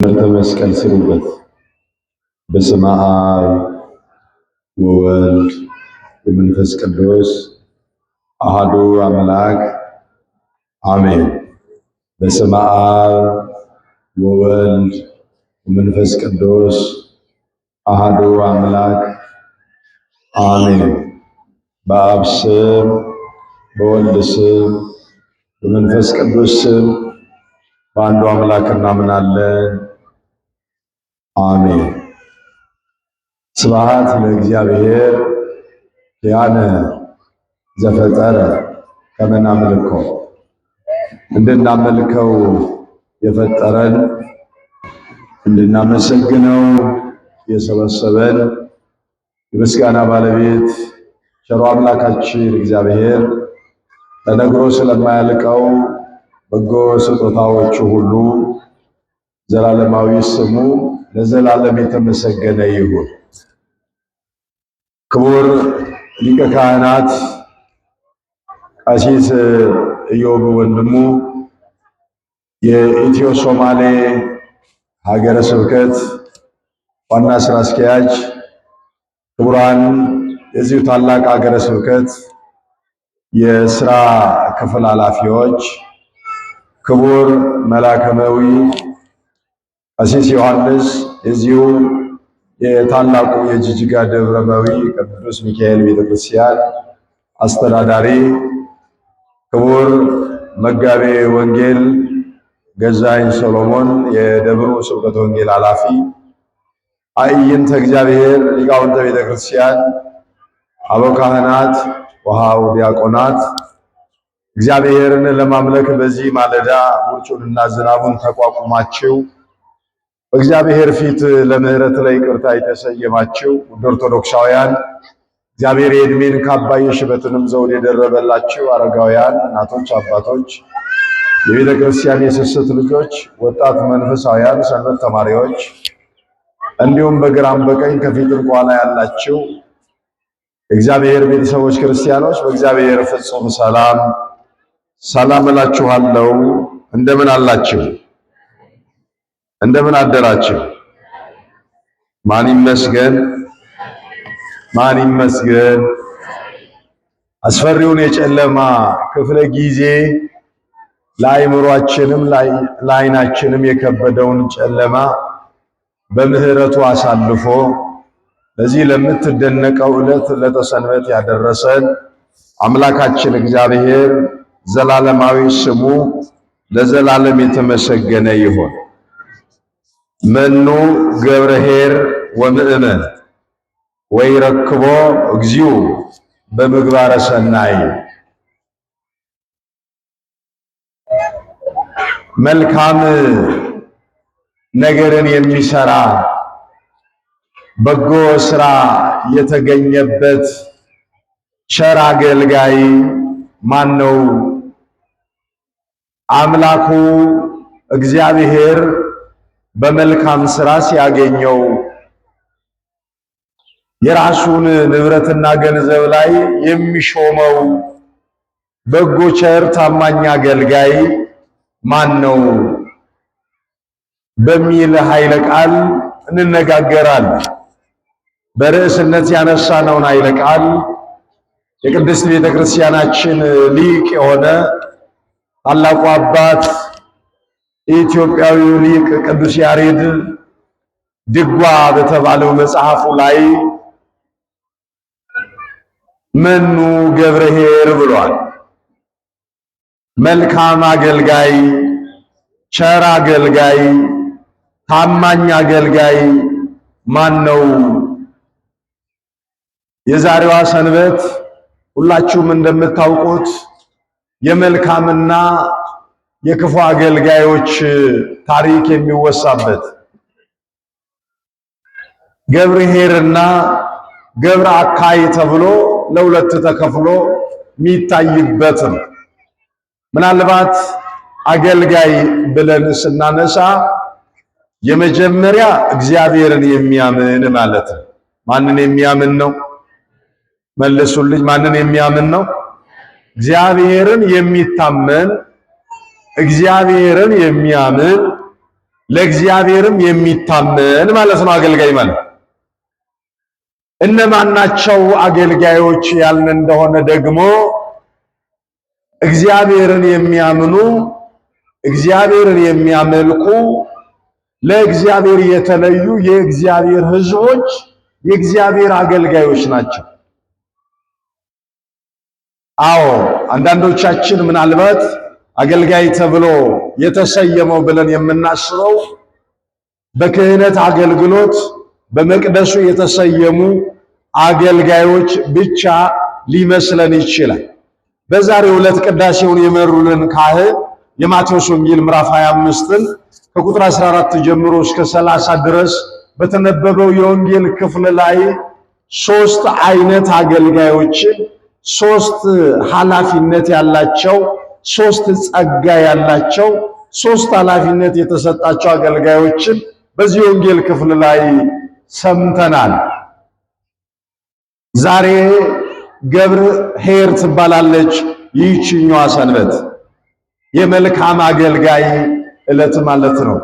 መስቀል ስሩበት። በስመ አብ ወወልድ ወመንፈስ ቅዱስ አሐዱ አምላክ አሜን። በስመ አብ ወወልድ ወመንፈስ ቅዱስ አሐዱ አምላክ አሜን። በአብ ስም በወልድ ስም በመንፈስ ቅዱስ ስም በአንዱ አምላክ እናምናለን። አሜን። ስብሐት ለእግዚአብሔር ያነ ዘፈጠረ ከመ ናምልኮ። እንድናመልከው የፈጠረን እንድናመሰግነው የሰበሰበን የምስጋና ባለቤት ቸሩ አምላካችን እግዚአብሔር ተነግሮ ስለማያልቀው በጎ ስጦታዎቹ ሁሉ ዘላለማዊ ስሙ ለዘላለም የተመሰገነ ይሁን። ክቡር ሊቀ ካህናት ቀሲስ ኢዮብ ወንድሙ የኢትዮ ሶማሌ ሀገረ ስብከት ዋና ስራ አስኪያጅ፣ ክቡራን የዚሁ ታላቅ ሀገረ ስብከት የስራ ክፍል ኃላፊዎች፣ ክቡር መላከመዊ ቀሲስ ዮሐንስ የዚሁ የታላቁ የጅጅጋ ደብረመዊ ቅዱስ ሚካኤል ቤተክርስቲያን አስተዳዳሪ፣ ክቡር መጋቤ ወንጌል ገዛኝ ሰሎሞን የደብሩ ስብከተ ወንጌል ኃላፊ፣ አዕይንተ እግዚአብሔር ሊቃውንተ ቤተክርስቲያን፣ አበው ካህናት፣ ወሃው ዲያቆናት፣ እግዚአብሔርን ለማምለክ በዚህ ማለዳ ውርጩንና ዝናቡን ተቋቁማችሁ በእግዚአብሔር ፊት ለምህረት ለይቅርታ የተሰየማችሁ ውድ ኦርቶዶክሳውያን፣ እግዚአብሔር የዕድሜን ካባ የሽበትንም ዘውድ የደረበላችሁ አረጋውያን፣ እናቶች፣ አባቶች፣ የቤተ ክርስቲያን የስስት ልጆች፣ ወጣት መንፈሳውያን፣ ሰንበት ተማሪዎች እንዲሁም በግራም በቀኝ ከፊትም ከኋላ ያላችሁ እግዚአብሔር ቤተሰቦች ክርስቲያኖች በእግዚአብሔር ፍጹም ሰላም እላችኋለሁ። እንደምን አላችሁ? እንደምን አደራችሁ? ማን ይመስገን? ማን ይመስገን? አስፈሪውን የጨለማ ክፍለ ጊዜ ለአይምሯችንም ለዓይናችንም የከበደውን ጨለማ በምህረቱ አሳልፎ ለዚህ ለምትደነቀው ዕለት ለተሰንበት ያደረሰን አምላካችን እግዚአብሔር ዘላለማዊ ስሙ ለዘላለም የተመሰገነ ይሁን። መኑ ገብረኄር ወምእመን ወይረክቦ እግዚኡ በምግባረ ሰናይ። መልካም ነገርን የሚሰራ በጎ ስራ የተገኘበት ቸር አገልጋይ ማን ነው? አምላኩ እግዚአብሔር በመልካም ስራ ሲያገኘው የራሱን ንብረትና ገንዘብ ላይ የሚሾመው በጎ ቸር ታማኝ አገልጋይ ማን ነው በሚል ኃይለ ቃል እንነጋገራለን። በርዕስነት ያነሳነውን ኃይለ ቃል የቅድስት ቤተ ክርስቲያናችን ሊቅ የሆነ ታላቁ አባት ኢትዮጵያዊው ሊቅ ቅዱስ ያሬድ ድጓ በተባለው መጽሐፉ ላይ መኑ ገብረኄር ብሏል። መልካም አገልጋይ፣ ቸር አገልጋይ፣ ታማኝ አገልጋይ ማን ነው? የዛሬዋ ሰንበት ሁላችሁም እንደምታውቁት የመልካምና የክፉ አገልጋዮች ታሪክ የሚወሳበት ገብረኄርና ገብረ አካይ ተብሎ ለሁለት ተከፍሎ የሚታይበት ነው። ምናልባት አገልጋይ ብለን ስናነሳ የመጀመሪያ እግዚአብሔርን የሚያምን ማለት ነው። ማንን የሚያምን ነው? መልሱልኝ። ማንን የሚያምን ነው? እግዚአብሔርን የሚታመን እግዚአብሔርን የሚያምን ለእግዚአብሔርም የሚታመን ማለት ነው አገልጋይ ማለት። እነማን ናቸው አገልጋዮች ያልን እንደሆነ ደግሞ እግዚአብሔርን የሚያምኑ እግዚአብሔርን የሚያመልኩ ለእግዚአብሔር የተለዩ የእግዚአብሔር ሕዝቦች የእግዚአብሔር አገልጋዮች ናቸው። አዎ አንዳንዶቻችን ምናልባት አገልጋይ ተብሎ የተሰየመው ብለን የምናስበው በክህነት አገልግሎት በመቅደሱ የተሰየሙ አገልጋዮች ብቻ ሊመስለን ይችላል። በዛሬው ዕለት ቅዳሴውን የመሩልን ካህን የማቴዎስ ወንጌል ምዕራፍ 25ን ከቁጥር 14 ጀምሮ እስከ 30 ድረስ በተነበበው የወንጌል ክፍል ላይ ሶስት አይነት አገልጋዮችን ሶስት ኃላፊነት ያላቸው ሶስት ጸጋ ያላቸው ሶስት ኃላፊነት የተሰጣቸው አገልጋዮችን በዚህ ወንጌል ክፍል ላይ ሰምተናል። ዛሬ ገብርኄር ትባላለች ይህችኛዋ ሰንበት የመልካም አገልጋይ ዕለት ማለት ነው።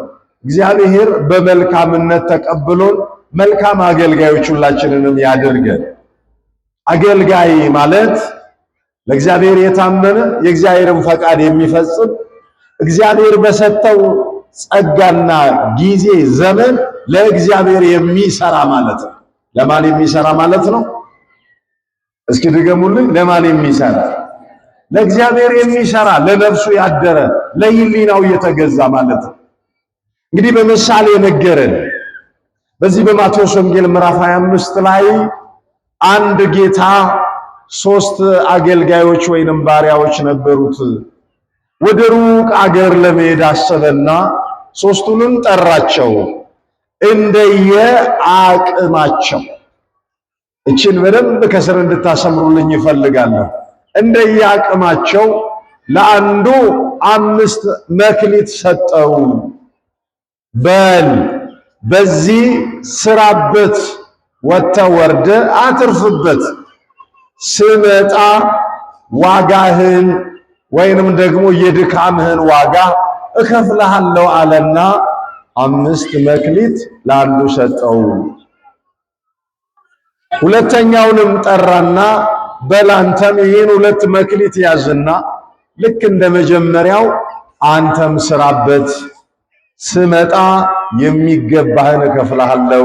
እግዚአብሔር በመልካምነት ተቀብሎን መልካም አገልጋዮች ሁላችንንም ያድርገን። አገልጋይ ማለት ለእግዚአብሔር የታመነ የእግዚአብሔርን ፈቃድ የሚፈጽም እግዚአብሔር በሰጠው ጸጋና ጊዜ ዘመን ለእግዚአብሔር የሚሰራ ማለት ነው። ለማን የሚሰራ ማለት ነው? እስኪ ድገሙልኝ። ለማን የሚሰራ? ለእግዚአብሔር የሚሰራ፣ ለነፍሱ ያደረ፣ ለሕሊናው የተገዛ ማለት ነው። እንግዲህ በምሳሌ ነገረን። በዚህ በማቴዎስ ወንጌል ምዕራፍ 25 ላይ አንድ ጌታ ሶስት አገልጋዮች ወይንም ባሪያዎች ነበሩት። ወደ ሩቅ አገር ለመሄድ አሰበና ሶስቱንም ጠራቸው እንደየ አቅማቸው። እችን በደንብ ከስር እንድታሰምሩልኝ ይፈልጋለሁ። እንደየ አቅማቸው ለአንዱ 5 መክሊት ሰጠው። በል በዚህ ስራበት፣ ወጥተህ ወርደህ አትርፍበት፣ ስመጣ ዋጋህን ወይንም ደግሞ የድካምህን ዋጋ እከፍልሃለሁ አለና 5 መክሊት ለአንዱ ሰጠው። ሁለተኛውንም ጠራና በላንተም ይህን 2 መክሊት ያዝና ልክ እንደ መጀመሪያው አንተም ስራበት፣ ስመጣ የሚገባህን እከፍልሃለሁ።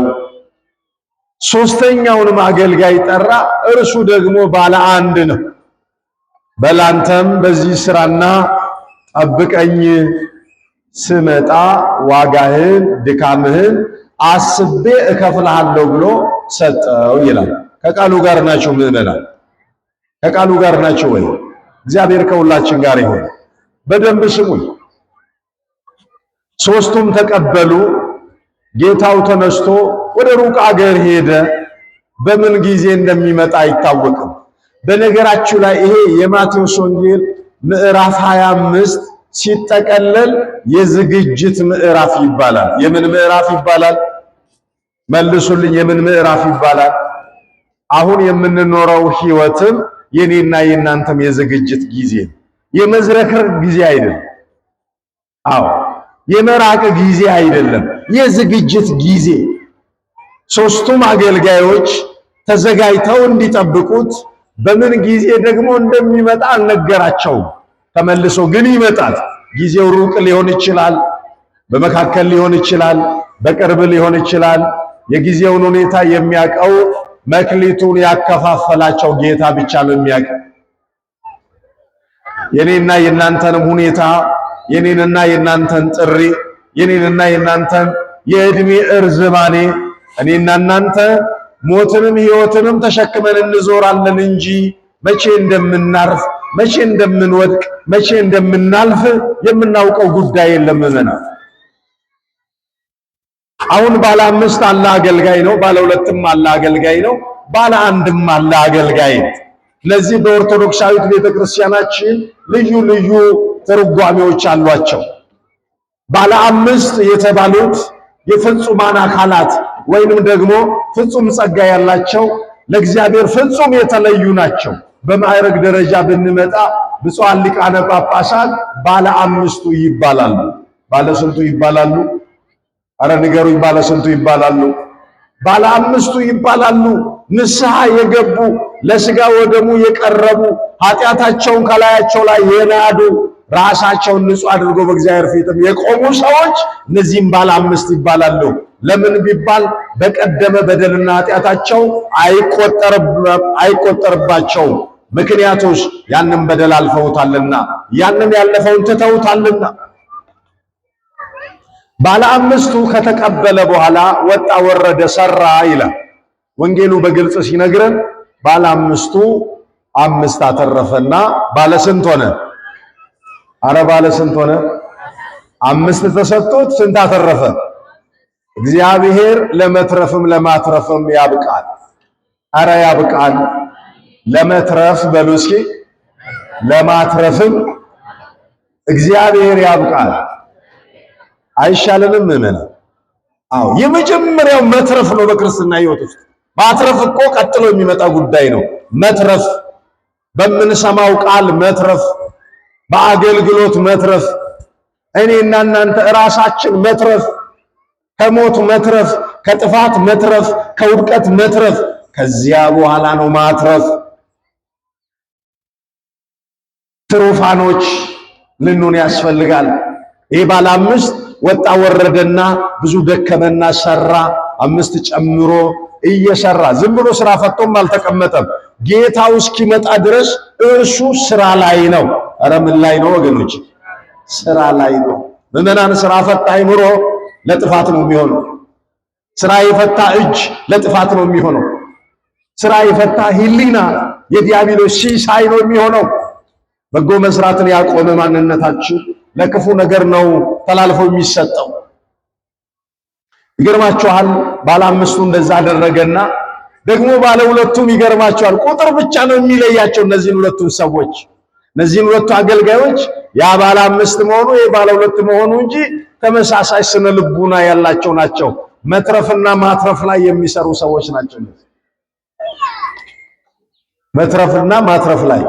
ሶስተኛውንም አገልጋይ ጠራ፣ እርሱ ደግሞ ባለ 1 ነው። በላንተም በዚህ ስራና ጠብቀኝ፣ ስመጣ ዋጋህን ድካምህን አስቤ እከፍልሃለሁ ብሎ ሰጠው ይላል። ከቃሉ ጋር ናቸው ምዕመናን? ከቃሉ ጋር ናቸው ወይ? እግዚአብሔር ከሁላችን ጋር ይሁን። በደንብ ስሙኝ። ሶስቱም ተቀበሉ። ጌታው ተነስቶ ወደ ሩቅ አገር ሄደ። በምን ጊዜ እንደሚመጣ አይታወቅም። በነገራችሁ ላይ ይሄ የማቴዎስ ወንጌል ምዕራፍ 25 ሲጠቀለል የዝግጅት ምዕራፍ ይባላል። የምን ምዕራፍ ይባላል? መልሱልኝ። የምን ምዕራፍ ይባላል? አሁን የምንኖረው ህይወትም የኔና የናንተም የዝግጅት ጊዜ፣ የመዝረክረክ ጊዜ አይደለም። አዎ የመራቅ ጊዜ አይደለም፣ የዝግጅት ጊዜ። ሶስቱም አገልጋዮች ተዘጋጅተው እንዲጠብቁት በምን ጊዜ ደግሞ እንደሚመጣ አልነገራቸውም። ተመልሶ ግን ይመጣል። ጊዜው ሩቅ ሊሆን ይችላል፣ በመካከል ሊሆን ይችላል፣ በቅርብ ሊሆን ይችላል። የጊዜውን ሁኔታ የሚያውቀው መክሊቱን ያከፋፈላቸው ጌታ ብቻ ነው የሚያውቀው። የኔና የናንተንም ሁኔታ፣ የኔንና የናንተን ጥሪ፣ የኔንና የናንተን የእድሜ እርዝማኔ እኔና እናንተ ሞትንም ሕይወትንም ተሸክመን እንዞራለን እንጂ መቼ እንደምናርፍ፣ መቼ እንደምንወድቅ፣ መቼ እንደምናልፍ የምናውቀው ጉዳይ የለም። አሁን ባለ 5 አለ አገልጋይ ነው፣ ባለ 2ም አለ አገልጋይ ነው፣ ባለ 1ም አለ አገልጋይ ነው። ለዚህ በኦርቶዶክሳዊት ቤተክርስቲያናችን ልዩ ልዩ ትርጓሜዎች አሏቸው። ባለ 5 የተባሉት የፍጹማን አካላት ወይንም ደግሞ ፍጹም ጸጋ ያላቸው ለእግዚአብሔር ፍጹም የተለዩ ናቸው። በማዕረግ ደረጃ ብንመጣ ብፁዓን ሊቃነ ጳጳሳት ባለ 5ቱ ይባላሉ። ባለ ስንቱ ይባላሉ? አረ ንገሩኝ፣ ባለ ስንቱ ይባላሉ? ባለ አምስቱ ይባላሉ። ንስሐ የገቡ ለሥጋ ወደሙ የቀረቡ ኃጢአታቸውን ከላያቸው ላይ የናዱ ራሳቸውን ንጹሕ አድርጎ በእግዚአብሔር ፊትም የቆሙ ሰዎች እነዚህም ባለ አምስት ይባላሉ። ለምን ቢባል በቀደመ በደልና ኃጢአታቸው አይቆጠርባቸውም። ምክንያቱስ ያንን በደል አልፈውታልና፣ ያንን ያለፈውን ትተውታልና። ባለ አምስቱ ከተቀበለ በኋላ ወጣ ወረደ ሰራ ይላል ወንጌሉ በግልጽ ሲነግረን። ባለ አምስቱ አምስት አተረፈና ባለ ስንት ሆነ? አረ ባለ ስንት ሆነ? አምስት ተሰጥቶት ስንት አተረፈ? እግዚአብሔር ለመትረፍም ለማትረፍም ያብቃል። አረ ያብቃል። ለመትረፍ በሉ እስኪ፣ ለማትረፍም እግዚአብሔር ያብቃል። አይሻልንም? ምመና አዎ፣ የመጀመሪያው መትረፍ ነው በክርስትና ሕይወት ውስጥ። ማትረፍ እኮ ቀጥሎ የሚመጣ ጉዳይ ነው። መትረፍ፣ በምንሰማው ቃል መትረፍ፣ በአገልግሎት መትረፍ፣ እኔና እናንተ ራሳችን መትረፍ፣ ከሞት መትረፍ፣ ከጥፋት መትረፍ፣ ከውድቀት መትረፍ፣ ከዚያ በኋላ ነው ማትረፍ። ትሩፋኖች ልንሆን ያስፈልጋል። ይህ ባለ አምስት ወጣ ወረደና ብዙ ደከመና ሰራ። አምስት ጨምሮ እየሰራ ዝም ብሎ ስራ ፈቶም አልተቀመጠም። ጌታው እስኪመጣ ድረስ እርሱ ስራ ላይ ነው። ኧረ ምን ላይ ነው ወገኖች? ስራ ላይ ነው። ምዕመናን፣ ስራ ፈታ አይምሮ ለጥፋት ነው የሚሆነው። ስራ የፈታ እጅ ለጥፋት ነው የሚሆነው። ስራ የፈታ ሕሊና የዲያብሎስ ሲሳይ ነው የሚሆነው። በጎ መስራትን ያቆመ ማንነታችን ለክፉ ነገር ነው ተላልፎ የሚሰጠው። ይገርማችኋል፣ ባለ አምስቱ እንደዛ አደረገና ደግሞ ባለ ሁለቱም ይገርማችኋል፣ ቁጥር ብቻ ነው የሚለያቸው እነዚህን ሁለቱን ሰዎች፣ እነዚህን ሁለቱ አገልጋዮች። ያ ባለ አምስት መሆኑ ይሄ ባለ ሁለት መሆኑ እንጂ ተመሳሳይ ስነ ልቡና ያላቸው ናቸው። መትረፍና ማትረፍ ላይ የሚሰሩ ሰዎች ናቸው። መትረፍና ማትረፍ ላይ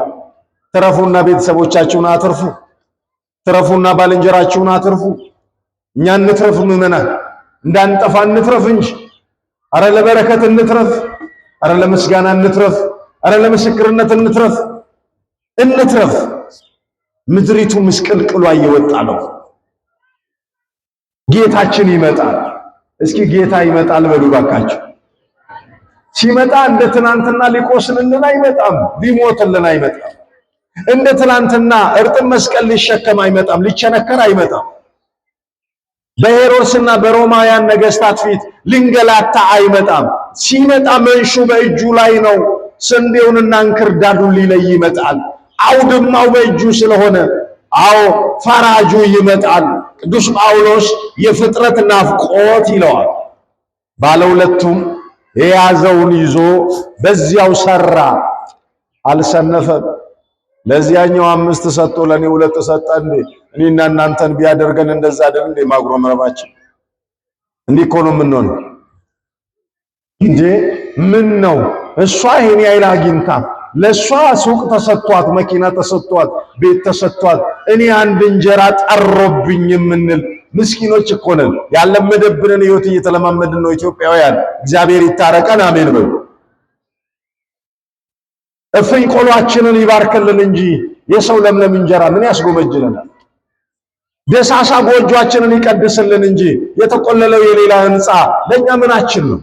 ትረፉና ቤተሰቦቻችሁን አትርፉ፣ ትረፉና ባልንጀራችሁን አትርፉ። እኛ እንትረፍ፣ ምዕመናን እንዳንጠፋ እንትረፍ እንጂ። አረ ለበረከት እንትረፍ፣ አረ ለምስጋና እንትረፍ፣ አረ ለምስክርነት እንትረፍ፣ እንትረፍ። ምድሪቱ ምስቅልቅሏ እየወጣ ነው። ጌታችን ይመጣል። እስኪ ጌታ ይመጣል በሉ ባካችሁ። ሲመጣ እንደ ትናንትና ሊቆስልልን አይመጣም፣ ሊሞትልን አይመጣም። እንደ ትናንትና እርጥብ መስቀል ሊሸከም አይመጣም፣ ሊቸነከር አይመጣም። በሄሮድስና በሮማውያን ነገስታት ፊት ሊንገላታ አይመጣም። ሲመጣ መንሹ በእጁ ላይ ነው። ስንዴውንና እንክርዳዱን ሊለይ ይመጣል። አውድማው በእጁ ስለሆነ፣ አዎ ፈራጁ ይመጣል። ቅዱስ ጳውሎስ የፍጥረት ናፍቆት ይለዋል። ባለ ሁለቱም የያዘውን ይዞ በዚያው ሰራ፣ አልሰነፈም። ለዚያኛው አምስት ሰጥቶ ለኔ ሁለት ሰጠ እንዴ? እኔና እናንተን ቢያደርገን እንደዛ አይደል እንዴ? ማጉረምረማችን እንዲህ እኮ ነው የምንሆነው እንጂ ምን ነው እሷ ይሄን ያህል አግኝታ ለሷ ሱቅ ተሰጥቷት፣ መኪና ተሰጥቷት፣ ቤት ተሰጥቷት፣ እኔ አንድ እንጀራ ጠሮብኝ የምንል ምስኪኖች እኮ ነን። ያለመደብንን ህይወት እየተለማመድን ነው ኢትዮጵያውያን። እግዚአብሔር ይታረቀን። አሜን በሉ። እፍኝ ቆሏችንን ይባርክልን እንጂ የሰው ለምለም እንጀራ ምን ያስጎመጅልናል? ደሳሳ ጎጆአችንን ይቀድስልን እንጂ የተቆለለው የሌላ ህንፃ ለኛ ምናችን ነው?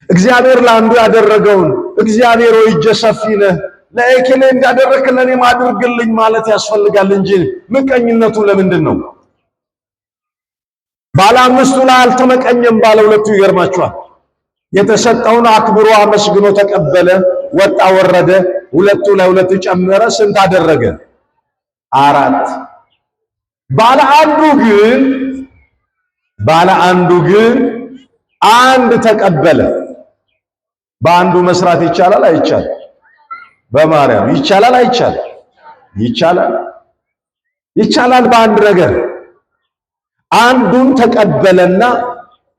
እግዚአብሔር ለአንዱ ያደረገውን እግዚአብሔር ወይ እጀ ሰፊ ነህ ለእከሌ እንዳደረክ ለኔም አድርግልኝ ማለት ያስፈልጋል እንጂ ምቀኝነቱ ለምንድን ነው? ባለ አምስቱ ላይ አልተመቀኘም። ባለ ሁለቱ ይገርማችኋል። የተሰጠውን አክብሮ አመስግኖ ተቀበለ። ወጣ ወረደ። ሁለቱ ላይ ሁለት ጨመረ። ስንት አደረገ? አራት። ባለ አንዱ ግን አንድ ተቀበለ። በአንዱ መስራት ይቻላል አይቻልም? በማርያም ይቻላል አይቻልም? ይቻላል። ይቻላል። በአንድ ነገር አንዱን ተቀበለና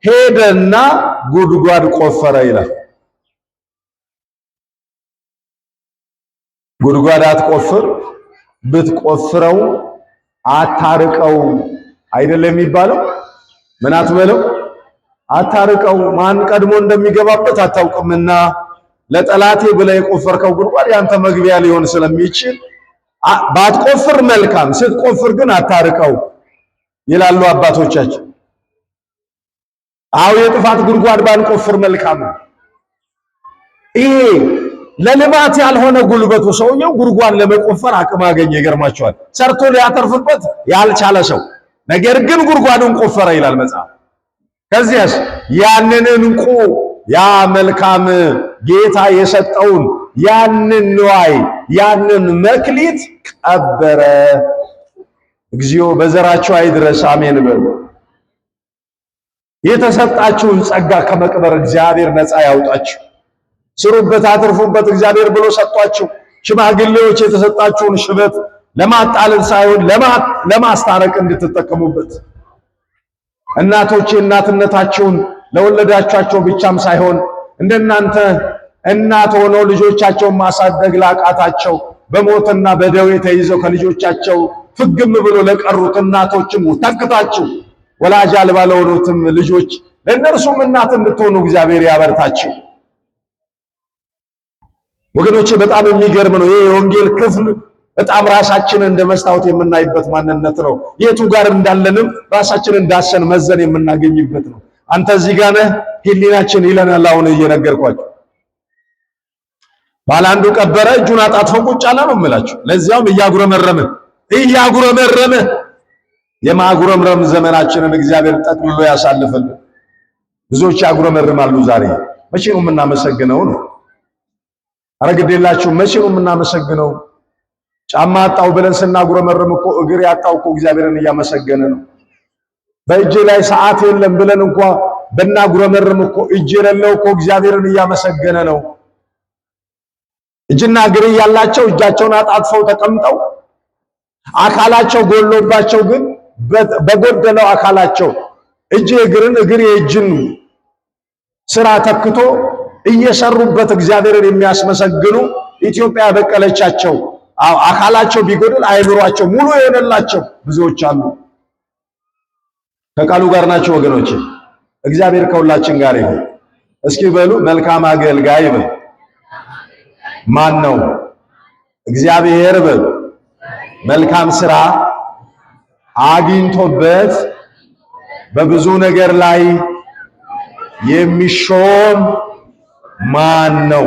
ሄደና ጉድጓድ ቆፈረ ይላል። ጉድጓድ አትቆፍር፣ ብትቆፍረው አታርቀው አይደለም የሚባለው? ምን አትበለው አታርቀው፣ ማን ቀድሞ እንደሚገባበት አታውቅምና ለጠላቴ ብለህ የቆፈርከው ጉድጓድ ያንተ መግቢያ ሊሆን ስለሚችል ባትቆፍር መልካም፣ ስትቆፍር ግን አታርቀው ይላሉ አባቶቻችን። አው የጥፋት ጉድጓድ ባንቆፍር መልካም ነው። ይሄ ለልማት ያልሆነ ጉልበቱ ሰውየው ጉድጓድ ለመቆፈር አቅም አገኘ። ይገርማቸዋል። ሰርቶ ሊያተርፍበት ያልቻለ ሰው ነገር ግን ጉድጓዱን ቆፈረ ይላል መጽሐፍ። ከዚያስ ያንን እንቁ ያ መልካም ጌታ የሰጠውን ያንን ንዋይ ያንን መክሊት ቀበረ። እግዚኦ በዘራቸው አይድረስ አሜን በሉ። የተሰጣችሁን ጸጋ ከመቅበር እግዚአብሔር ነፃ ያውጣችሁ። ስሩበት፣ አትርፉበት እግዚአብሔር ብሎ ሰጧችሁ። ሽማግሌዎች የተሰጣችሁን ሽበት ለማጣለል ሳይሆን ለማስታረቅ እንድትጠቀሙበት፣ እናቶች እናትነታቸውን ለወለዳቸው ብቻም ሳይሆን እንደናንተ እናት ሆነው ልጆቻቸውን ማሳደግ ላቃታቸው በሞትና በደዌ ተይዘው ከልጆቻቸው ፍግም ብሎ ለቀሩት እናቶችም ተክታችሁ ወላጅ አልባ ለሆኑትም ልጆች ለእነርሱም እናት እንድትሆኑ እግዚአብሔር ያበርታችሁ። ወገኖቼ በጣም የሚገርም ነው። ይሄ የወንጌል ክፍል በጣም ራሳችንን እንደ መስታወት የምናይበት ማንነት ነው። የቱ ጋር እንዳለንም ራሳችንን ዳሰን መዘን የምናገኝበት ነው። አንተ እዚህ ጋር ነህ፣ ህሊናችን ይለናል። አሁን እየነገርኳችሁ ባለ አንዱ ቀበረ፣ እጁን አጣጥፎ ቁጭ አለ ነው የምላችሁ። ለዚያውም እያጉረመረመ የማጉረምረም ዘመናችንን እግዚአብሔር ጠቅልሎ ያሳልፈልን። ብዙዎች ያጉረመርማሉ ዛሬ። መቼ ነው የምናመሰግነው ነው? ኧረ ግድ የላችሁ፣ መቼ ነው የምናመሰግነው? ጫማ አጣው ብለን ስናጉረመርም እኮ እግር ያጣው እኮ እግዚአብሔርን እያመሰገነ ነው። በእጅ ላይ ሰዓት የለም ብለን እንኳ በናጉረመርም እኮ እጅ የሌለው እኮ እግዚአብሔርን እያመሰገነ ነው። እጅና እግር ያላቸው እጃቸውን አጣጥፈው ተቀምጠው አካላቸው ጎሎባቸው ግን በጎደለው አካላቸው እጅ እግርን እግር የእጅን ስራ ተክቶ እየሰሩበት እግዚአብሔርን የሚያስመሰግኑ ኢትዮጵያ በቀለቻቸው አካላቸው ቢጎድል አይምሯቸው ሙሉ የሆነላቸው ብዙዎች አሉ። ከቃሉ ጋር ናቸው ወገኖች። እግዚአብሔር ከሁላችን ጋር ይሁን። እስኪ በሉ መልካም አገልጋይ በሉ ማን ነው? እግዚአብሔር በሉ መልካም ስራ አግኝቶበት በብዙ ነገር ላይ የሚሾም ማን ነው?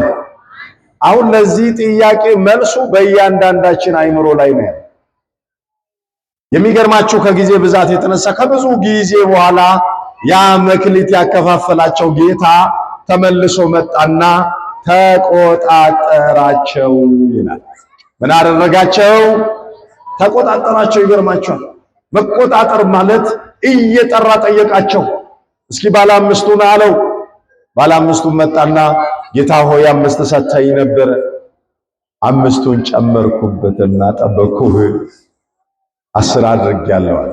አሁን ለዚህ ጥያቄ መልሱ በእያንዳንዳችን አይምሮ ላይ ነው። የሚገርማችሁ ከጊዜ ብዛት የተነሳ ከብዙ ጊዜ በኋላ ያ መክሊት ያከፋፈላቸው ጌታ ተመልሶ መጣና ተቆጣጠራቸው ይላል። ምን አደረጋቸው? ተቆጣጠራቸው። ይገርማችኋል። መቆጣጠር ማለት እየጠራ ጠየቃቸው። እስኪ ባለ አምስቱን አለው። ባለ አምስቱን መጣና ጌታ ሆይ 5 ሰጥተኸኝ ነበር፣ 5ቱን ጨመርኩበትና ጠበቅኩህ፣ 10 አድርጌያለሁ አለ።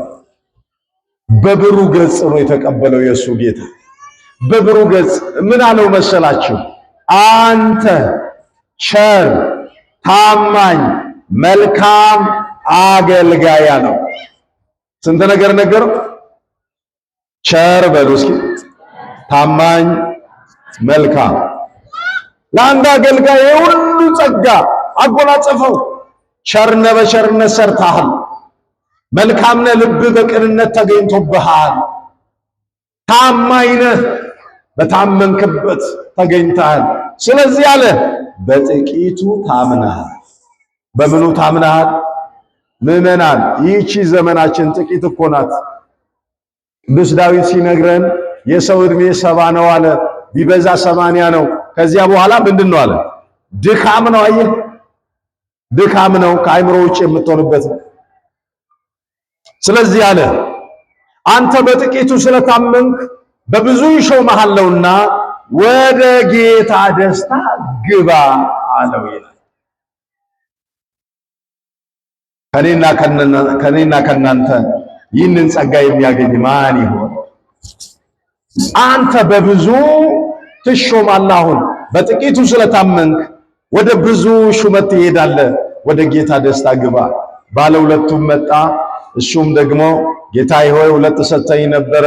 በብሩ ገጽ ነው የተቀበለው የእሱ ጌታ። በብሩ ገጽ ምን አለው መሰላችሁ? አንተ ቸር ታማኝ መልካም አገልጋይ ነው። ስንት ነገር ነገር ቸር በሉ እስኪ፣ ታማኝ መልካም። ለአንድ አገልጋይ ሁሉ ጸጋ አጎናጸፈው። ቸርነ በቸርነት ሰርተሃል፣ መልካምነ ልብ በቅንነት ተገኝቶብሃል፣ ታማኝነ በታመንክበት ተገኝተሃል። ስለዚህ አለ በጥቂቱ ታምነሃል። በምኑ ታምነሃል? ምዕመናን ይህቺ ዘመናችን ጥቂት እኮ ናት። ቅዱስ ዳዊት ሲነግረን የሰው ዕድሜ 70 ነው አለ፣ ቢበዛ 80 ነው። ከዚያ በኋላ ምንድን ነው አለ? ድካም ነው። አየህ፣ ድካም ነው፣ ከአይምሮ ውጭ የምትሆንበት ነው። ስለዚህ አለ አንተ በጥቂቱ ስለታመንክ በብዙ ይሾምሃለሁና ወደ ጌታ ደስታ ግባ አለው ይላል። ከኔና ከናንተ ይህንን ጸጋ የሚያገኝ ማን ይሆን? አንተ በብዙ ትሾማለህ። አሁን በጥቂቱ ስለታመንክ ወደ ብዙ ሹመት ትሄዳለህ። ወደ ጌታ ደስታ ግባ። ባለ ሁለቱም መጣ። እሱም ደግሞ ጌታዬ ሆይ 2 ሰጥተኸኝ ነበረ፣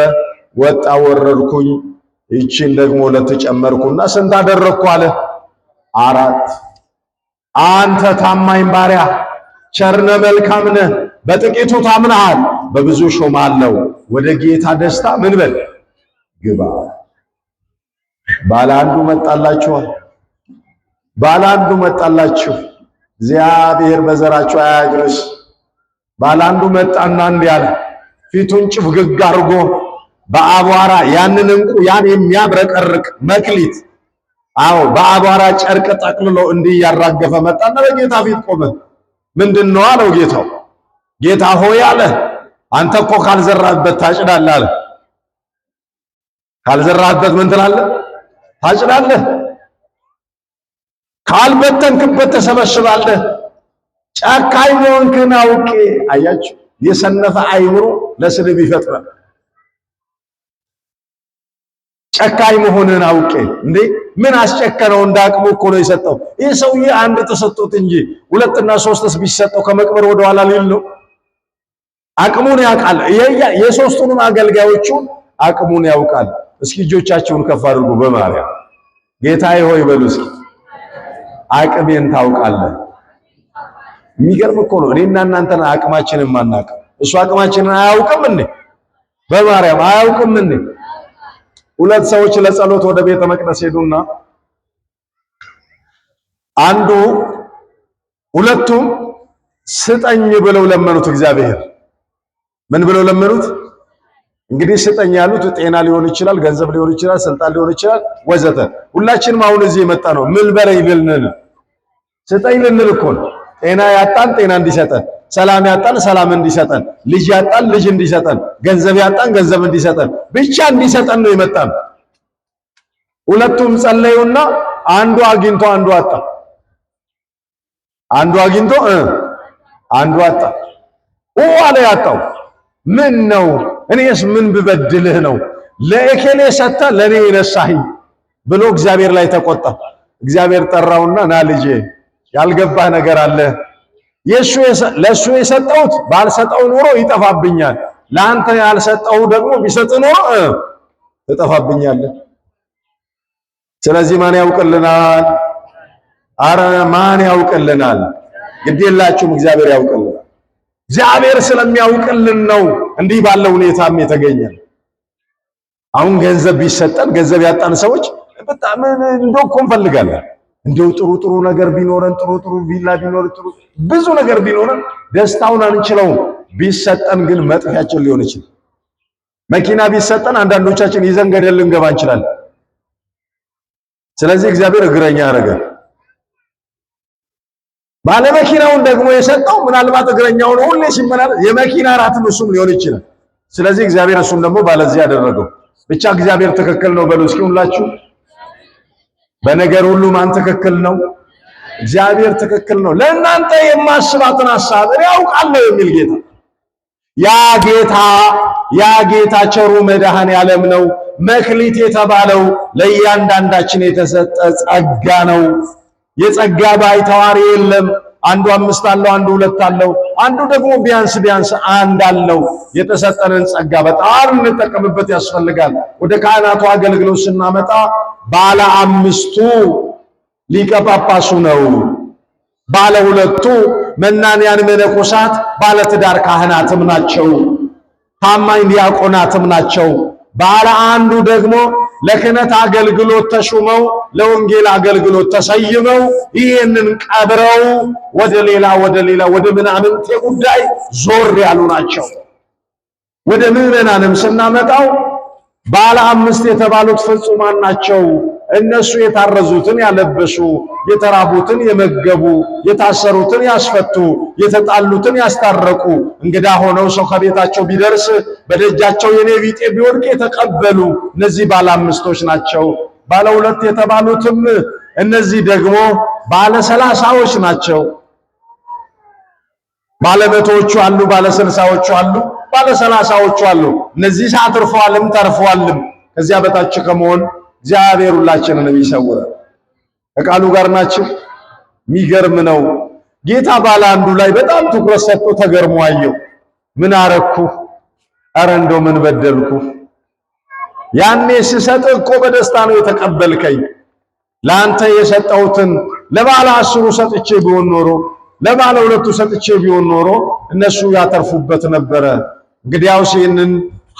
ወጣ ወረድኩኝ ይቺን ደግሞ ሁለት ጨመርኩና ስንት አደረግኩ አለ? 4። አንተ ታማኝ ባሪያ ቸርነ መልካም ነህ፣ በጥቂቱ ታምነሃል፣ በብዙ ሾማለሁ፣ ወደ ጌታ ደስታ ምን በል ግባ። ባለ አንዱ መጣላችኋል። ባለ አንዱ መጣላችሁ። እግዚአብሔር በዘራችሁ አያግርስ። ባለ አንዱ መጣና እንዲህ አለ፣ ፊቱን ጭፍግግ አድርጎ በአቧራ ያንን እንቁ ያን የሚያብረቀርቅ መክሊት በአቧራ ጨርቅ ጠቅልሎ እንዲህ ያራገፈ መጣና በጌታ ፊት ቆመ። ምንድነው አለው ጌታው። ጌታ ሆይ አለ፣ አንተ እኮ ካልዘራህበት ታጭዳለህ አለ። ካልዘራህበት ምን ትላለህ? ታጭዳለህ። ካልበተንክበት ተሰበስባለህ። ጨካኝ መሆንክን አውቄ። አያችሁ፣ የሰነፈ አይምሮ ለስድብ ይፈጥራል። ጨካኝ መሆንን አውቄ። እንዴ ምን አስጨከነው? እንዳቅሙ እኮ ነው የሰጠው። ይህ ሰውዬ አንድ ተሰጥቶት እንጂ 2 እና 3 ቢሰጠው ከመቅበር ወደ ኋላ ሊል ነው። አቅሙን ያውቃል። የሶስቱንም አገልጋዮቹን አቅሙን ያውቃል። እስኪ እጆቻችሁን ከፍ አድርጉ። በማርያም ጌታዬ ሆይ በሉ እስኪ። አቅሜን ታውቃለህ። የሚገርም እኮ ነው። እኔና እናንተን አቅማችንን ማናውቅ፣ እሱ አቅማችንን አያውቅም እንዴ? በማርያም አያውቅም እንዴ? 2 ሰዎች ለጸሎት ወደ ቤተ መቅደስ ሄዱና ሁለቱም ስጠኝ ብለው ለመኑት። እግዚአብሔር ምን ብለው ለመኑት? እንግዲህ ስጠኝ ያሉት ጤና ሊሆን ይችላል፣ ገንዘብ ሊሆን ይችላል፣ ስልጣን ሊሆን ይችላል ወዘተ። ሁላችንም አሁን እዚህ የመጣ ነው ምን በለኝ ልንል፣ ስጠኝ ልንል እኮ ነው። ጤና ያጣን ጤና እንዲሰጠን፣ ሰላም ያጣን ሰላም እንዲሰጠን፣ ልጅ ያጣን ልጅ እንዲሰጠን፣ ገንዘብ ያጣን ገንዘብ እንዲሰጠን፣ ብቻ እንዲሰጠን ነው የመጣን። ሁለቱም ጸለዩና አንዱ አግኝቶ አንዱ አጣ። አንዱ አግኝቶ አንዱ አጣ። አለ ያጣው። ምን ነው እኔስ ምን ብበድልህ ነው ለእከሌ ሰጥተህ ለኔ የነሳኸኝ ብሎ እግዚአብሔር ላይ ተቆጣ። እግዚአብሔር ጠራውና ና ልጄ ያልገባህ ነገር አለ። ለሱ የሰጠሁት ባልሰጠው ኖሮ ይጠፋብኛል፣ ለአንተ ያልሰጠው ደግሞ ቢሰጥ ኖሮ ትጠፋብኛለህ። ስለዚህ ማን ያውቅልናል? አረ ማን ያውቅልናል? ግዴላችሁም እግዚአብሔር ያውቅልናል። እግዚአብሔር ስለሚያውቅልን ነው እንዲህ ባለው ሁኔታም የተገኘን። አሁን ገንዘብ ቢሰጠን ገንዘብ ያጣን ሰዎች በጣም እንደው እኮ እንፈልጋለን። እንደው ጥሩ ነገር ቢኖረን ጥሩ ቪላ ቢኖር ጥሩ ብዙ ነገር ቢኖረን ደስታውን አንችለውም። ቢሰጠን ግን መጥፊያችን ሊሆን ይችላል። መኪና ቢሰጠን አንዳንዶቻችን ይዘን ገደል ልንገባ እንችላለን። ስለዚህ እግዚአብሔር እግረኛ ያደርጋል። ባለ መኪናውን ደግሞ የሰጠው ምናልባት እግረኛውን ሁሌ ሲመላለስ የመኪና ራትም እሱም ሊሆን ይችላል። ስለዚህ እግዚአብሔር እሱን ደግሞ ባለዚህ ያደረገው። ብቻ እግዚአብሔር ትክክል ነው በሉ እስኪ ሁላችሁ። በነገር ሁሉ ማን ትክክል ነው? እግዚአብሔር ትክክል ነው። ለእናንተ የማስባትን ሐሳብ እኔ ያውቃለሁ የሚል ጌታ ያ ጌታ ቸሩ መድኃኔ ዓለም ነው። መክሊት የተባለው ለእያንዳንዳችን የተሰጠ ጸጋ ነው። የጸጋ ባይተዋር የለም። አንዱ 5 አለው፣ አንዱ 2 አለው፣ አንዱ ደግሞ ቢያንስ 1 አለው። የተሰጠንን ጸጋ በጣም እንጠቀምበት ያስፈልጋል። ወደ ካህናቱ አገልግሎት ስናመጣ ባለ 5ቱ ሊቀ ጳጳሱ ነው። ባለ 2ቱ መናንያን መነኮሳት ባለ ትዳር ካህናትም ናቸው፣ ታማኝ ዲያቆናትም ናቸው። ባለ አንዱ ደግሞ ለክህነት አገልግሎት ተሹመው ለወንጌል አገልግሎት ተሰይመው ይህንን ቀብረው ወደ ምናምንቴ ጉዳይ ዞር ያሉ ናቸው። ወደ ምዕመናንም ስናመጣው ባለ 5 የተባሉት ፍጹማን ናቸው። እነሱ የታረዙትን ያለበሱ፣ የተራቡትን የመገቡ፣ የታሰሩትን ያስፈቱ፣ የተጣሉትን ያስታረቁ፣ እንግዳ ሆነው ሰው ከቤታቸው ቢደርስ በደጃቸው የኔ ቢጤ ቢወድቅ የተቀበሉ እነዚህ ባለ 5ቶች ናቸው። ባለ 2 የተባሉትም እነዚህ ደግሞ ባለ 30ዎች ናቸው። ባለ 100ዎቹ አሉ፣ ባለ 60ዎቹ አሉ፣ ባለ 30ዎቹ አሉ። እነዚህ አትርፈዋልም ተርፈዋልም። ከዚያ በታች ከመሆን እግዚአብሔር ሁላችንን ይሰውራል። ከቃሉ ጋር ናችሁ። የሚገርም ነው። ጌታ ባለ አንዱ ላይ በጣም ትኩረት ሰጥቶ ተገርሞ አየው። ምን አረኩ? ኧረ እንደው ምን በደልኩ? ያኔ ስሰጥ እኮ በደስታ ነው የተቀበልከኝ። ላንተ የሰጠሁትን ለባለ 10 ሰጥቼ ቢሆን ኖሮ ለባለ 2 ሰጥቼ ቢሆን ኖሮ እነሱ ያተርፉበት ነበረ። እንግዲያውስ ይህንን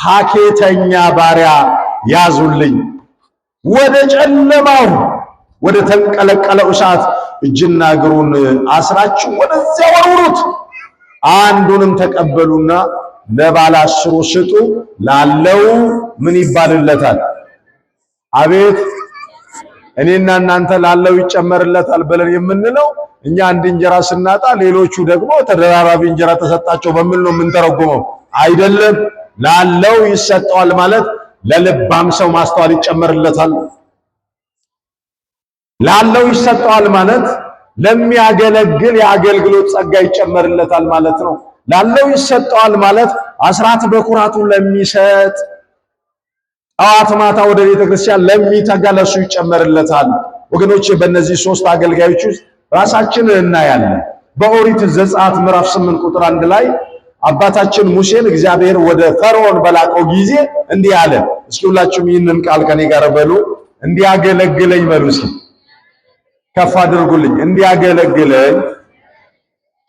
ሐኬተኛ ባሪያ ያዙልኝ፣ ወደ ጨለማው ወደ ተንቀለቀለው እሳት እጅና እግሩን አስራችሁ ወደዚያ ወርውሩት። አንዱንም ተቀበሉና ለባለ 10 ስጡ፣ ላለው ምን ይባልለታል? አቤት እኔና እናንተ ላለው ይጨመርለታል ብለን የምንለው እኛ አንድ እንጀራ ስናጣ ሌሎቹ ደግሞ ተደራራቢ እንጀራ ተሰጣቸው በሚል ነው የምንተረጉመው። አይደለም። ላለው ይሰጠዋል ማለት ለልባም ሰው ማስተዋል ይጨመርለታል። ላለው ይሰጠዋል ማለት ለሚያገለግል የአገልግሎት ጸጋ ይጨመርለታል ማለት ነው። ላለው ይሰጠዋል ማለት አስራት በኩራቱን ለሚሰጥ ጠዋት ማታ ወደ ቤተ ክርስቲያን ለሚተጋ ለሱ ይጨመርለታል። ወገኖቼ በእነዚህ 3 አገልጋዮች ውስጥ ራሳችንን እናያለን። በኦሪት ዘጸአት ምዕራፍ 8 ቁጥር 1 ላይ አባታችን ሙሴን እግዚአብሔር ወደ ፈርዖን በላቀው ጊዜ እንዲህ አለ። እስኪ ሁላችሁም ይህንን ቃል ከኔ ጋር በሉ። እንዲያገለግለኝ በሉ እስኪ ከፍ አድርጉልኝ። እንዲያገለግለኝ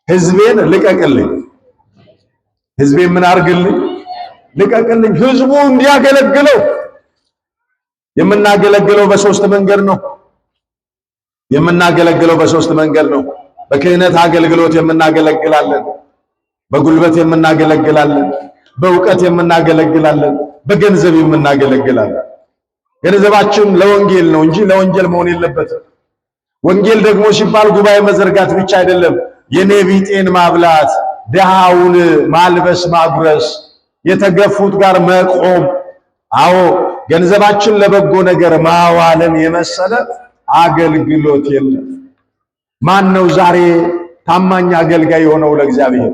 ሕዝቤን ልቀቅልኝ። ሕዝቤን ምን አርግልኝ? ልቀቅልኝ። ሕዝቡ እንዲያገለግለው የምናገለግለው በ3 መንገድ ነው። የምናገለግለው በ3 መንገድ ነው። በክህነት አገልግሎት የምናገለግላለን፣ በጉልበት የምናገለግላለን፣ በእውቀት የምናገለግላለን፣ በገንዘብ የምናገለግላለን። ገንዘባችን ለወንጌል ነው እንጂ ለወንጀል መሆን የለበትም። ወንጌል ደግሞ ሲባል ጉባኤ መዘርጋት ብቻ አይደለም። የኔ ቢጤን ማብላት፣ ድሃውን ማልበስ፣ ማጉረስ፣ የተገፉት ጋር መቆም። አዎ ገንዘባችን ለበጎ ነገር ማዋልን የመሰለ አገልግሎት የለም። ማን ነው ዛሬ ታማኝ አገልጋይ የሆነው ለእግዚአብሔር?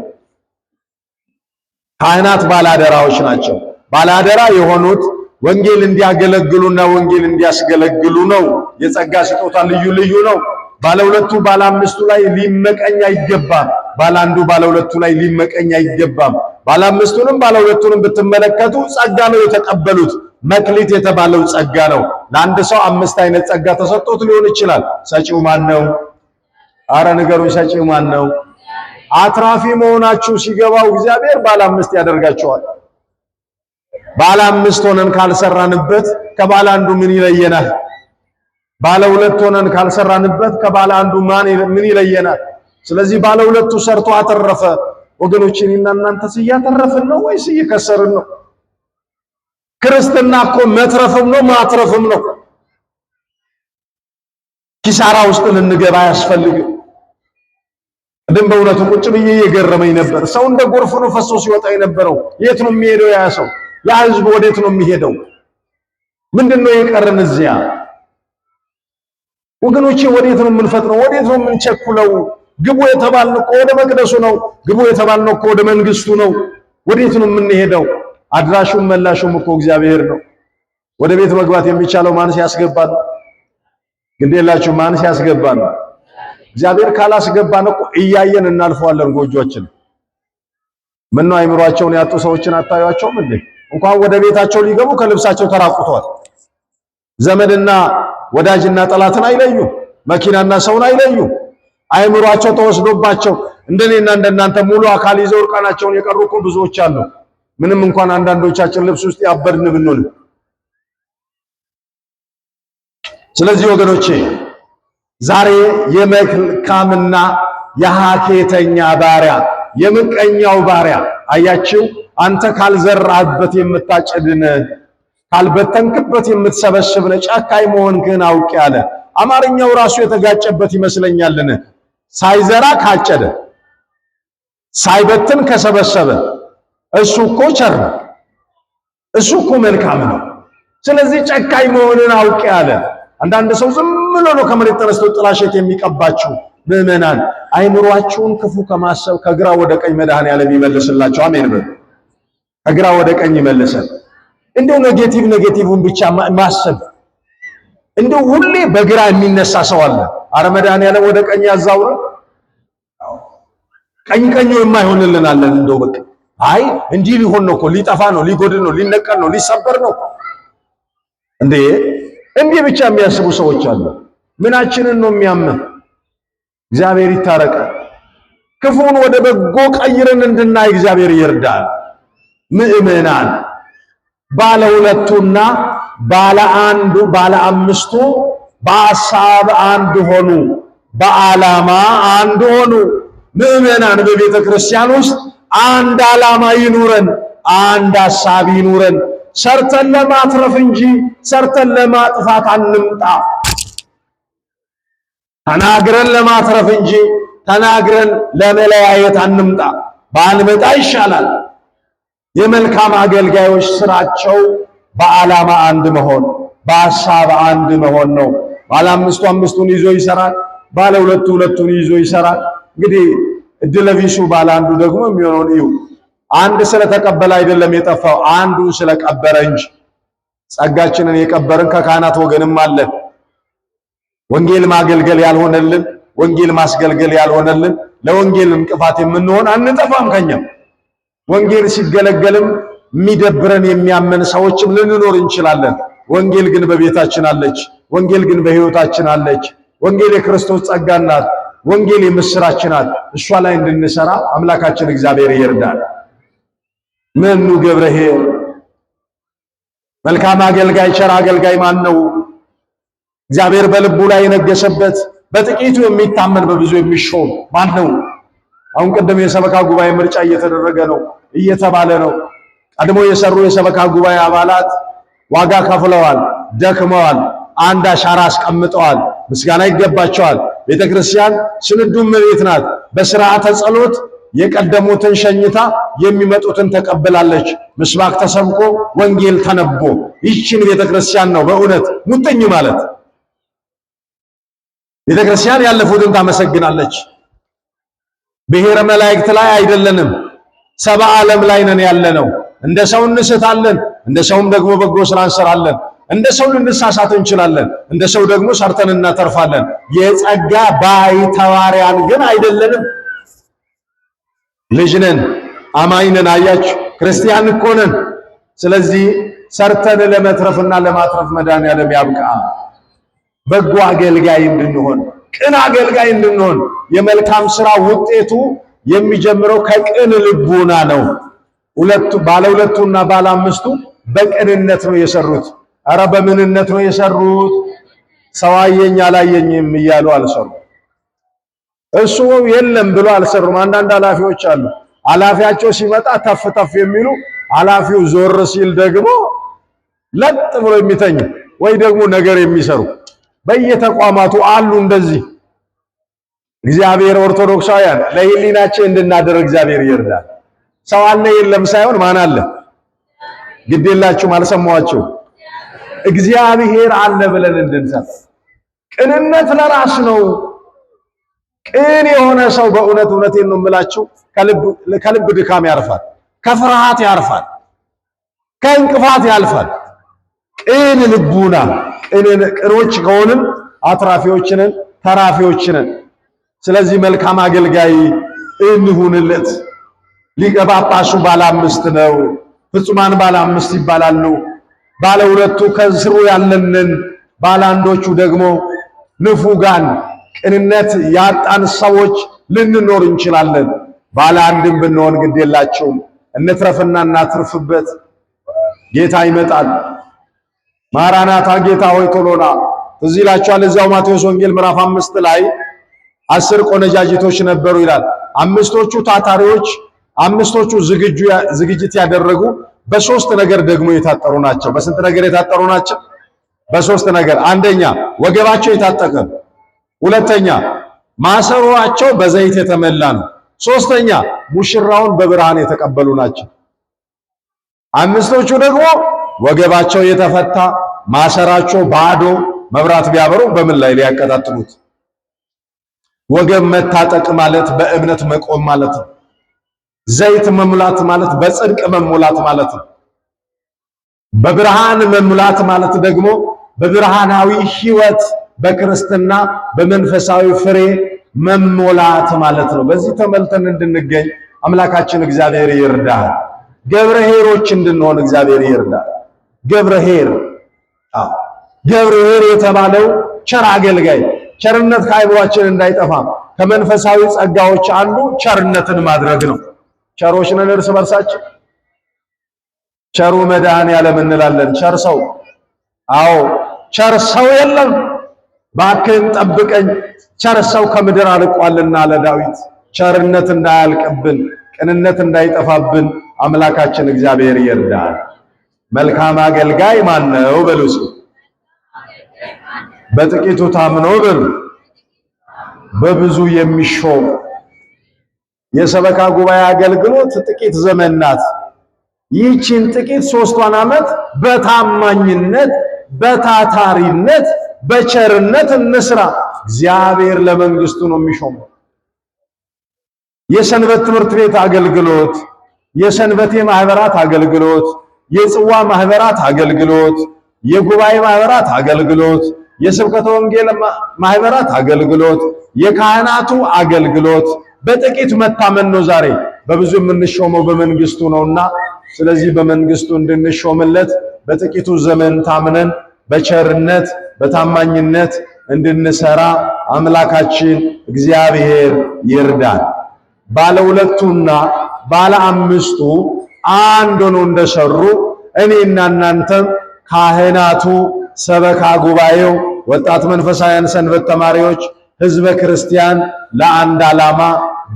ካህናት ባላደራዎች ናቸው። ባላደራ የሆኑት ወንጌል እንዲያገለግሉና ወንጌል እንዲያስገለግሉ ነው። የጸጋ ስጦታ ልዩ ልዩ ነው። ባለ 2ቱ ባለ 5ቱ ላይ ሊመቀኝ አይገባም። ባለ 1ዱ ባለ 2ቱ ላይ ሊመቀኝ አይገባም። ባለ 5ቱንም ባለ 2ቱንም ብትመለከቱ ጸጋ ነው የተቀበሉት። መክሊት የተባለው ጸጋ ነው። ለአንድ ሰው 5 አይነት ጸጋ ተሰጥቶት ሊሆን ይችላል። ሰጪው ማን ነው? አረ ንገሩኝ፣ ሰጪው ማን ነው? አትራፊ መሆናችሁ ሲገባው እግዚአብሔር ባለ 5 ያደርጋቸዋል። ባለ 5 ሆነን ካልሰራንበት ከባለ 1ዱ ምን ይለየናል? ባለ 2 ሆነን ካልሰራንበት ከባለ 1ዱ ምን ይለየናል? ስለዚህ ባለ 2ቱ ሰርቶ አተረፈ። ወገኖቼ እኔና እናንተስ እያተረፍን ነው ወይስ እየከሰርን ነው? ክርስትና እኮ መትረፍም ነው ማትረፍም ነው። ኪሳራ ውስጥ ልንገባ አያስፈልግም። እንደም በእውነቱ ቁጭ ብዬ እየገረመኝ ነበር። ሰው እንደ ጎርፍ ነው ፈሶ ሲወጣ የነበረው። የት ነው የሚሄደው? ያ ሰው ያ ህዝብ ወዴት ነው የሚሄደው? ምንድነው የቀረን እዚያ? ወገኖቼ ወዴት ነው የምንፈጥነው? ወዴት ነው የምንቸኩለው? ግቡ የተባልነው እኮ ወደ መቅደሱ ነው። ግቡ የተባልነው እኮ ወደ መንግስቱ ነው። ወዴት ነው የምንሄደው? አድራሹም መላሹም እኮ እግዚአብሔር ነው። ወደ ቤት መግባት የሚቻለው ማን ሲያስገባን ነው? ግዴላችሁ ማን ሲያስገባን ነው? እግዚአብሔር ካላስገባን እኮ እያየን እናልፈዋለን ጎጆችን። ምን ነው አይምሯቸውን ያጡ ሰዎችን አታዩአቸውም እንዴ? እንኳን ወደ ቤታቸው ሊገቡ ከልብሳቸው ተራቁተዋል። ዘመድና ወዳጅና ጠላትን አይለዩ፣ መኪናና ሰውን አይለዩ። አይምሯቸው ተወስዶባቸው እንደኔና እንደናንተ ሙሉ አካል ይዘው እርቃናቸውን የቀሩ እኮ ብዙዎች አሉ። ምንም እንኳን አንዳንዶቻችን ልብስ ውስጥ ያበድን ብንሆን። ስለዚህ ወገኖቼ ዛሬ የመልካምና የሐኬተኛ ባሪያ የምቀኛው ባሪያ አያችሁ፣ አንተ ካልዘራህበት የምታጭድነ ካልበተንክበት የምትሰበስብነ ጨካኝ መሆንክን አውቄ አለ። አማርኛው ራሱ የተጋጨበት ይመስለኛልን? ሳይዘራ ካጨደ፣ ሳይበትን ከሰበሰበ እሱ እኮ ቸር ነው፣ እሱ እኮ መልካም ነው። ስለዚህ ጨካኝ መሆንን አውቄ አለ። አንዳንድ ሰው ዝም ብሎ ነው ከመሬት ተነስቶ ጥላሸት የሚቀባችሁ ምዕመናን። አይምሯችሁን ክፉ ከማሰብ ከግራ ወደ ቀኝ መድኃኔዓለም ይመልስላችሁ። አሜን በሉ። ከግራ ወደ ቀኝ ይመልሰን። እንደው ኔጌቲቭን ብቻ ማሰብ እንደው ሁሌ በግራ የሚነሳ ሰው አለ። አረ መድኃኔዓለም ወደ ቀኝ ያዛውረን። ቀኝ የማይሆንልን አለን። እንደው በቃ አይ እንዲህ ሊሆን ነው እኮ ሊጠፋ ነው፣ ሊጎድል ነው፣ ሊነቀል ነው፣ ሊሰበር ነው። እንዴ እንዲህ ብቻ የሚያስቡ ሰዎች አሉ። ምናችንን ነው የሚያምን? እግዚአብሔር ይታረቀን። ክፉን ወደ በጎ ቀይረን እንድናይ እግዚአብሔር ይርዳል። ምእመናን ባለ ሁለቱና ባለ አምስቱ በሐሳብ አንድ ሆኑ፣ በዓላማ አንድ ሆኑ። ምእመናን በቤተ ክርስቲያን ውስጥ አንድ ዓላማ ይኑረን፣ አንድ ሐሳብ ይኑረን። ሰርተን ለማትረፍ እንጂ ሰርተን ለማጥፋት አንምጣ። ተናግረን ለማትረፍ እንጂ ተናግረን ለመለያየት አንምጣ። ባንመጣ ይሻላል። የመልካም አገልጋዮች ስራቸው በዓላማ አንድ መሆን፣ በሐሳብ አንድ መሆን ነው። ባለ አምስቱ አምስቱን ይዞ ይሰራል፣ ባለ ሁለቱ ሁለቱን ይዞ ይሰራል። እንግዲህ እድለቢሱ ባለ አንዱ ደግሞ የሚሆነውን እዩ። አንድ ስለተቀበለ አይደለም የጠፋው፣ አንዱን ስለቀበረ እንጂ። ጸጋችንን የቀበርን ከካህናት ወገንም አለን። ወንጌል ማገልገል ያልሆነልን፣ ወንጌል ማስገልገል ያልሆነልን፣ ለወንጌል እንቅፋት የምንሆን አንጠፋም ከኛም። ወንጌል ሲገለገልም የሚደብረን የሚያመን ሰዎችም ልንኖር እንችላለን። ወንጌል ግን በቤታችን አለች። ወንጌል ግን በሕይወታችን አለች። ወንጌል የክርስቶስ ጸጋ ናት። ወንጌል የምስራች ናት። እሷ ላይ እንድንሰራ አምላካችን እግዚአብሔር ይርዳል። መኑ ገብረኄር መልካም አገልጋይ ቸር አገልጋይ ማን ነው? እግዚአብሔር በልቡ ላይ የነገሰበት በጥቂቱ የሚታመን በብዙ የሚሾም ማን ነው? አሁን ቅድም የሰበካ ጉባኤ ምርጫ እየተደረገ ነው እየተባለ ነው። ቀድሞ የሰሩ የሰበካ ጉባኤ አባላት ዋጋ ከፍለዋል፣ ደክመዋል፣ አንድ አሻራ አስቀምጠዋል። ምስጋና ይገባቸዋል። ቤተክርስቲያን ስንዱ እመቤት ናት። በሥርዓተ ጸሎት የቀደሙትን ሸኝታ የሚመጡትን ተቀብላለች። ምስባክ ተሰብኮ ወንጌል ተነቦ ይህችን ቤተክርስቲያን ነው በእውነት ሙጥኝ ማለት። ቤተክርስቲያን ያለፉትን ታመሰግናለች። ብሔረ መላእክት ላይ አይደለንም፣ ሰባ ዓለም ላይ ነን ያለነው። እንደ ሰው እንስታለን፣ እንደ ሰውም ደግሞ በጎ ስራ እንሰራለን። እንደ ሰው ልንሳሳት እንችላለን፣ እንደ ሰው ደግሞ ሰርተን እናተርፋለን። የጸጋ ባይተዋሪያን ግን አይደለንም። ልጅ ነን፣ አማኝ ነን። አያችሁ፣ ክርስቲያን እኮ ነን። ስለዚህ ሰርተን ለመትረፍና ለማትረፍ መድኃኔዓለም ያብቃ። በጎ አገልጋይ እንድንሆን፣ ቅን አገልጋይ እንድንሆን። የመልካም ስራ ውጤቱ የሚጀምረው ከቅን ልቡና ነው። ባለ ሁለቱና ባለ አምስቱ በቅንነት ነው የሰሩት። አረ በምንነት ነው የሰሩት? ሰው አየኝ አላየኝም እያሉ አልሰሩ። እሱ የለም ብሎ አልሰሩም። አንዳንድ ኃላፊዎች አሉ፣ ኃላፊያቸው ሲመጣ ተፍ ተፍ የሚሉ፣ ኃላፊው ዞር ሲል ደግሞ ለጥ ብሎ የሚተኙ ወይ ደግሞ ነገር የሚሰሩ በየተቋማቱ አሉ እንደዚህ። እግዚአብሔር ኦርቶዶክሳውያን ለሕሊናችን እንድናደር እግዚአብሔር ይርዳል። ሰው አለ የለም ሳይሆን ማን አለ? ግዴላችሁም አልሰማኋችሁ? እግዚአብሔር አለ ብለን እንድንሰማ። ቅንነት ለራስ ነው። ቅን የሆነ ሰው በእውነት እውነቴን ነው የምላችሁ ከልብ ድካም ያርፋል፣ ከፍርሃት ያርፋል፣ ከእንቅፋት ያልፋል። ቅን ልቡና ቅኖች ከሆንን አትራፊዎችንን ተራፊዎችንን። ስለዚህ መልካም አገልጋይ እንሁንለት። ሊቀ ጳጳሱ ባለ አምስት ነው፣ ፍጹማን ባለ አምስት ይባላሉ። ባለ ሁለቱ ከስሩ ያለንን፣ ባለ አንዶቹ ደግሞ ንፉጋን ቅንነት ያጣን ሰዎች ልንኖር እንችላለን። ባለ አንድም ብንሆን ግድ የላቸውም። እንትረፍና እናትርፍበት። ጌታ ይመጣል። ማራናታ ጌታ ሆይ ቶሎና። እዚህ ይላችኋል እዛው ማቴዎስ ወንጌል ምዕራፍ 5 ላይ 10 ቆነጃጅቶች ነበሩ ይላል። አምስቶቹ ታታሪዎች፣ አምስቶቹ ዝግጅት ያደረጉ በሶስት ነገር ደግሞ የታጠሩ ናቸው። በስንት ነገር የታጠሩ ናቸው? በሶስት ነገር። አንደኛ ወገባቸው የታጠቀ፣ ሁለተኛ ማሰሮአቸው በዘይት የተመላ ነው፣ ሶስተኛ ሙሽራውን በብርሃን የተቀበሉ ናቸው። አምስቶቹ ደግሞ ወገባቸው የተፈታ፣ ማሰራቸው ባዶ፣ መብራት ቢያበሩ በምን ላይ ሊያቀጣጥሉት? ወገብ መታጠቅ ማለት በእምነት መቆም ማለት ነው። ዘይት መሙላት ማለት በጽድቅ መሙላት ማለት ነው። በብርሃን መሙላት ማለት ደግሞ በብርሃናዊ ሕይወት በክርስትና በመንፈሳዊ ፍሬ መሞላት ማለት ነው። በዚህ ተመልተን እንድንገኝ አምላካችን እግዚአብሔር ይርዳል። ገብረ ኄሮች እንድንሆን እግዚአብሔር ይርዳል። ገብረ ኄር ገብርኄር የተባለው ቸር አገልጋይ ቸርነት ከአይምሯችን እንዳይጠፋ ከመንፈሳዊ ጸጋዎች አንዱ ቸርነትን ማድረግ ነው። ቸሮች ነን እርስ በርሳችን። ቸሩ መድኃኔዓለም እንላለን። ቸር ሰው አዎ ቸር ሰው የለም ባክህን ጠብቀኝ ቸር ሰው ከምድር አልቋልና ለዳዊት። ቸርነት እንዳያልቅብን ቅንነት እንዳይጠፋብን አምላካችን እግዚአብሔር ይርዳል። መልካም አገልጋይ ማን ነው በሉስ? በጥቂቱ ታምኖ በብዙ የሚሾም። የሰበካ ጉባኤ አገልግሎት ጥቂት ዘመን ናት። ይህችን ጥቂት 3ቷን ዓመት በታማኝነት በታታሪነት በቸርነት እንስራ። እግዚአብሔር ለመንግስቱ ነው የሚሾመው። የሰንበት ትምህርት ቤት አገልግሎት፣ የሰንበቴ ማህበራት አገልግሎት፣ የጽዋ ማህበራት አገልግሎት፣ የጉባኤ ማህበራት አገልግሎት፣ የስብከተ ወንጌል ማህበራት አገልግሎት፣ የካህናቱ አገልግሎት በጥቂት መታመን ነው። ዛሬ በብዙ የምንሾመው በመንግስቱ ነውና፣ ስለዚህ በመንግስቱ እንድንሾምለት በጥቂቱ ዘመን ታምነን በቸርነት በታማኝነት እንድንሰራ አምላካችን እግዚአብሔር ይርዳን። ባለ 2ቱና ባለ 5ቱ አንድ ሆነው እንደሰሩ እኔና እናንተም ካህናቱ፣ ሰበካ ጉባኤው፣ ወጣት መንፈሳውያን ሰንበት ተማሪዎች፣ ህዝበ ክርስቲያን ለአንድ ዓላማ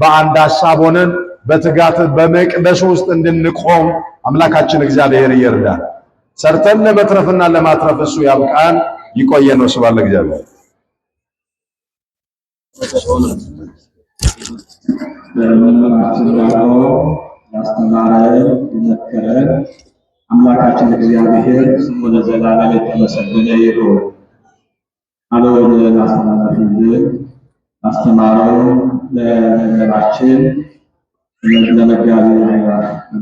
በአንድ ሐሳብ ሆነን በትጋት በመቅደስ ውስጥ እንድንቆም አምላካችን እግዚአብሔር ይርዳን። ሰርተን ለመትረፍና ለማትረፍ እሱ ያብቃን። ይቆየን። ነው ስብሐት ለእግዚአብሔር። ያስተማረን የመከረን አምላካችን እግዚአብሔር ስሙ ለዘላለም የተመሰገነ ይሁን። አለወልን አስተማሪልን አስተማረው ለመምህራችን ለመጋቢ